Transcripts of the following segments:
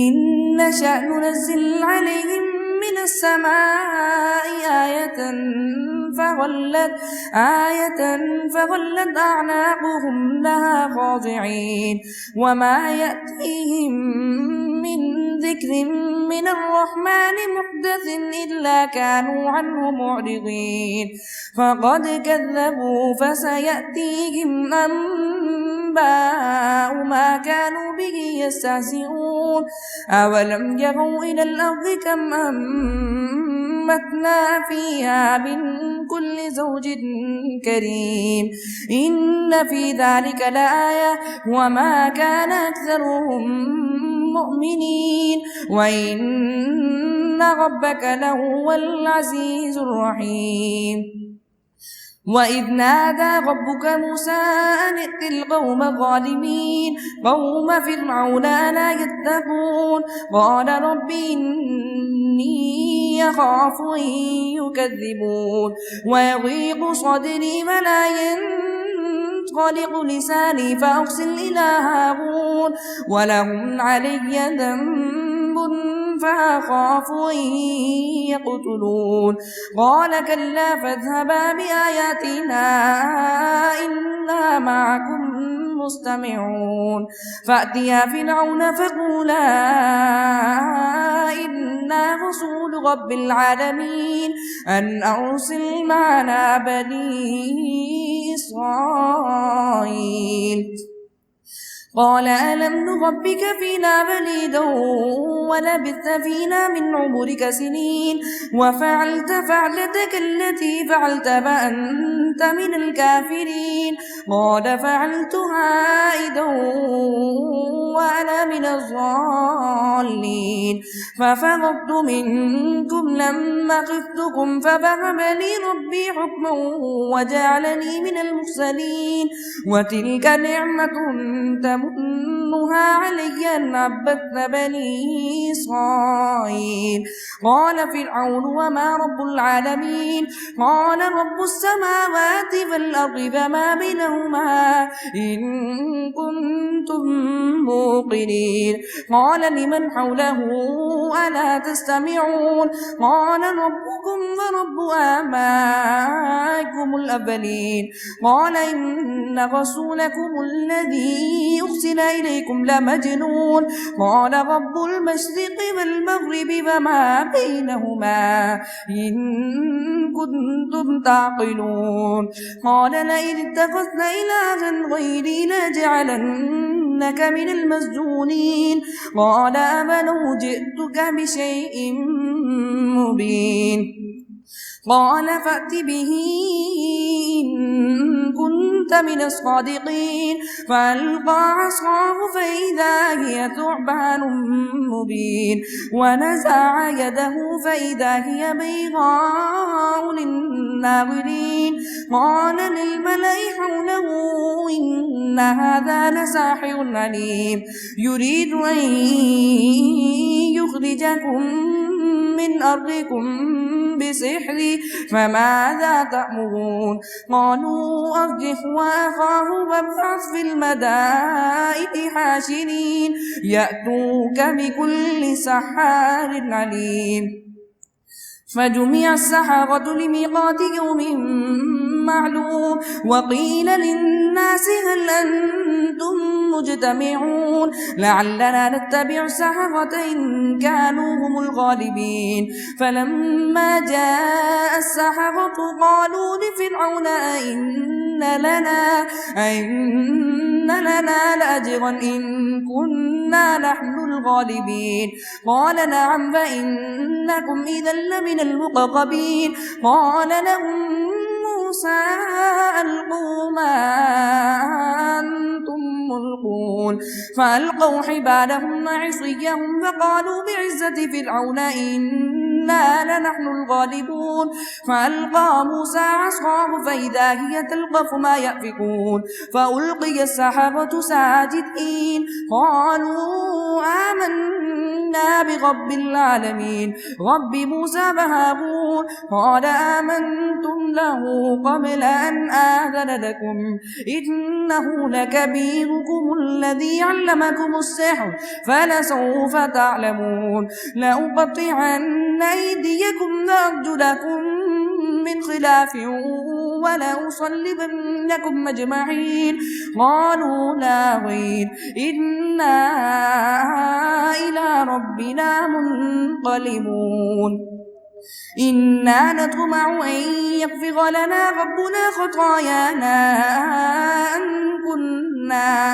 إن نشأ ننزل عليهم من السماء فغلت أعناقهم لها خاضعين وما يأتيهم من ذكر من الرحمن محدث إلا كانوا عنه معرضين فقد كذبوا فسيأتيهم أنباء ما كانوا به يستهزئون أولم يروا إلى الأرض كم أنبتنا فيها من كل زوج كريم إن في ذلك لآية وما كان أكثرهم مؤمنين وإن ربك لهو العزيز الرحيم وإذ نادى ربك موسى أن ائت القوم الظالمين قوم فرعون ألا يتقون قال رب إني أخاف أن يكذبون ويضيق صدري ولا ينطلق لساني فأرسل إلى هارون ولهم علي ذنب فأخاف أن يقتلون قال كلا فاذهبا بآياتنا إنا معكم مستمعون فأتيا فرعون فقولا إنا رسول رب العالمين أن أرسل معنا بني إسرائيل قال ألم نربك فينا وليدا ولبثت فينا من عمرك سنين وفعلت فعلتك التي فعلت فأنت من الكافرين قال فعلتها إذا وأنا من الضالين ففررت منكم لما خفتكم فوهب لي ربي حكما وجعلني من المرسلين وتلك نعمة تمنها علي أن عبدت بني إسرائيل قال فرعون وما رب العالمين قال رب السماوات والأرض وما بينهما إن كنتم موقنين قال لمن حوله ألا تستمعون قال ربكم ورب آبائكم الأولين قال إن رسولكم الذي أرسل إليكم لمجنون قال رب المشرق والمغرب وما بينهما إن كنتم تعقلون قال لئن اتخذت إلها غيري لأجعلنك من المسجونين قال أولو جئتك بشيء مبين قال فأت به إن كنت من الصادقين فألقى عصاه فإذا هي ثعبان مبين ونزع يده فإذا هي بيضاء للناظرين قال للملأ حوله إن هذا لساحر عليم يريد أن يخرجكم من أرضكم بسحري فماذا تأمرون قالوا أرجح وأخاه وابعث في المدائن حاشرين يأتوك بكل سحار عليم فجمع السحرة لميقات يوم معلوم وقيل للناس هل أنتم مجتمعون لعلنا نتبع السحرة إن كانوا هم الغالبين فلما جاء السحرة قالوا لفرعون أئن لنا لأجرا إن كنا نحن الغالبين قال نعم فإنكم إذا لمن المقربين قال لهم موسى ألقوا ما أنتم ملقون فألقوا حبالهم وعصيهم فقالوا بعزة فرعون إنا لنحن الغالبون فألقى موسى عصاه فإذا هي تلقف ما يأفكون فألقي السحرة ساجدين قالوا آمنا إلا برب العالمين رب موسى وهارون قال آمنتم له قبل أن آذن لكم إنه لكبيركم الذي علمكم السحر فلسوف تعلمون لأقطعن أيديكم وأرجلكم من خلاف ولأصلبنكم أجمعين قالوا لا ويل إنا إلى ربنا منقلبون إنا نطمع أن يغفر لنا ربنا خطايانا أن كنا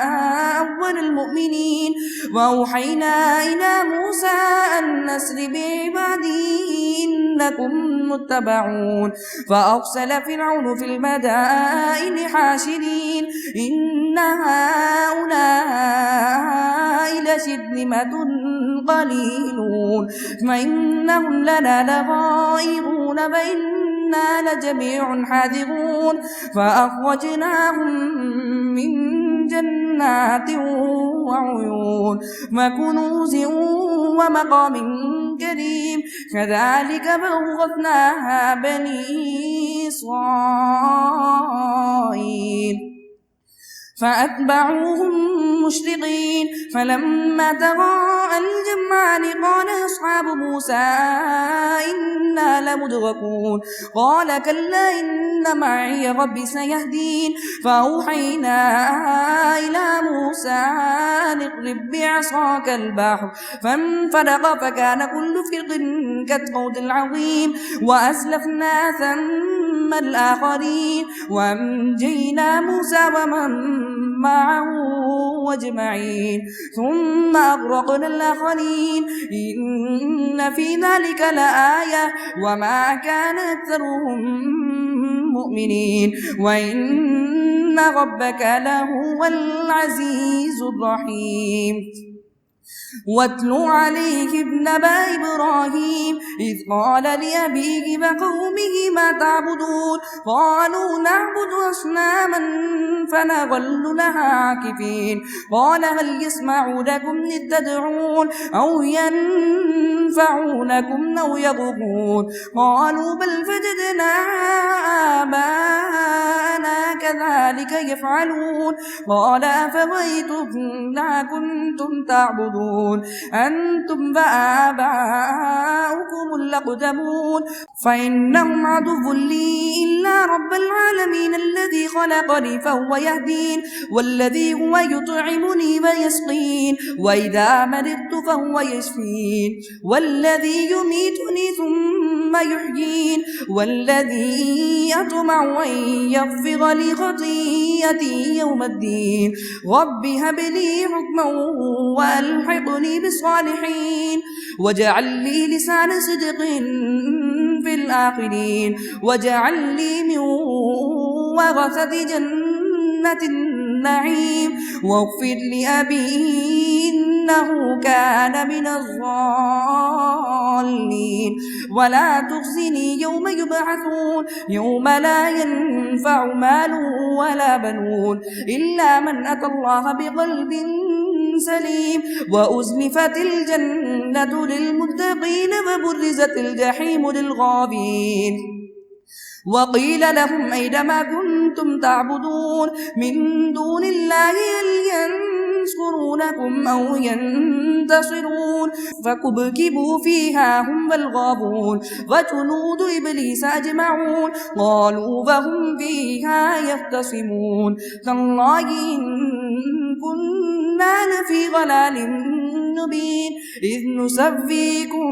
أول المؤمنين وأوحينا إلى موسى أن أسر بعبادي إنكم متبعون فأرسل فرعون في المدائن حاشرين إن هؤلاء لشرذمة قليلون وإنهم لنا لغائظون فإنا لجميع حاذرون فأخرجناهم من جنات وعيون وكنوز ومقام كريم كذلك فأورثناها بني إسرائيل فأتبعوهم مشرقين فلما تراءى الجمعان قال أصحاب موسى إنا لمدركون قال كلا إن معي ربي سيهدين فأوحينا إلى موسى أن اضرب بعصاك البحر فانفلق فكان كل فرق كالطود العظيم وأزلفنا ثم الآخرين وأنجينا موسى ومن معه أجمعين ثم أغرقنا الآخرين إن في ذلك لآية وما كان أكثرهم مؤمنين وإن ربك لهو العزيز الرحيم واتل عليه نبأ إبراهيم إذ قال لأبيه وقومه ما تعبدون قالوا نعبد أصناما فنظل لها عاكفين قال هل يسمعونكم إذ تدعون أو ينفعونكم أو يضرون قالوا بل وجدنا آباءنا كذلك يفعلون قال أفرأيتم ما كنتم تعبدون أنتم وآباؤكم الأقدمون فإنهم عدو لي إلا رب العالمين الذي خلقني فهو يهدين والذي هو يطعمني ويسقين وإذا مرضت فهو يشفين والذي يميتني ثم يحيين والذي أطمع أن يغفر لي خطيئتي يوم الدين رب هب لي حكما وألحقني بالصالحين واجعل لي لسان صدق في الآخرين واجعل لي من ورثة جنة النعيم واغفر لأبي إنه كان من الضالين ولا تخزني يوم يبعثون يوم لا ينفع مال ولا بنون إلا من أتى الله بقلب سليم وأزلفت الجنة للمتقين وبرزت الجحيم للغابين وقيل لهم أين ما كنتم تعبدون من دون الله هل ينصرونكم أو ينتصرون فكبكبوا فيها هم والغابون وجنود إبليس أجمعون قالوا وهم فيها يختصمون تالله إن كنا لفي ضلال مبين إذ نسويكم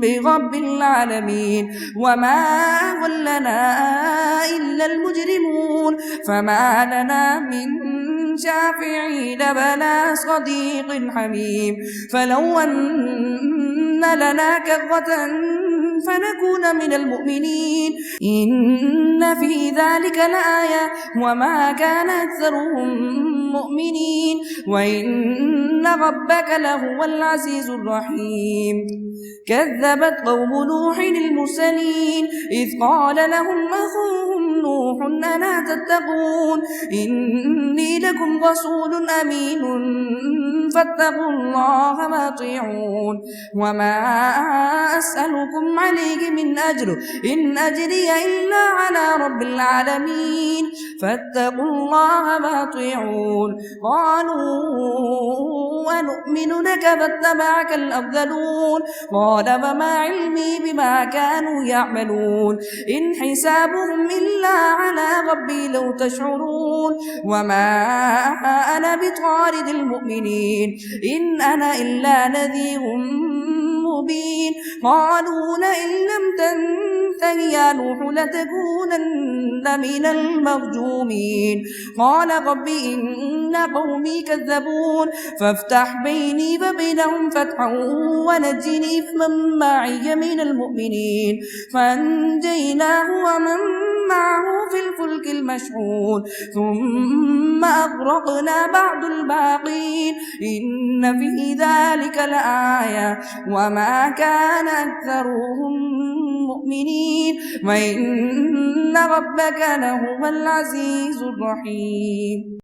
برب العالمين وما أضلنا إلا المجرمون فما لنا من شافعين ولا صديق حميم فلو أن لنا كرة فنكون من المؤمنين إن في ذلك لآية وما كان أكثرهم مؤمنين وإن ربك لهو العزيز الرحيم كذبت قوم نوح المرسلين إذ قال لهم أخوهم نوح ألا تتقون إني لكم رسول أمين فاتقوا الله وأطيعون وما أسألكم عليه من أجر إن أجري إلا على رب العالمين فاتقوا الله وأطيعون قالوا ونؤمن لك فاتبعك الأرذلون قال وما علمي بما كانوا يعملون إن حسابهم إلا على ربي لو تشعرون وما أنا بطارد المؤمنين إن أنا إلا نذير مبين قالوا لئن لم تنته يا نوح لتكونن من المرجومين قال رب إن قومي كذبون فافتح بيني وبينهم فتحا ونجني من معي من المؤمنين فانجيناه ومن معه في الفلك المشحون ثم أغرقنا بعد الباقين إن في ذلك لآية وما كان أكثرهم مؤمنين وإن ربك لهو العزيز الرحيم.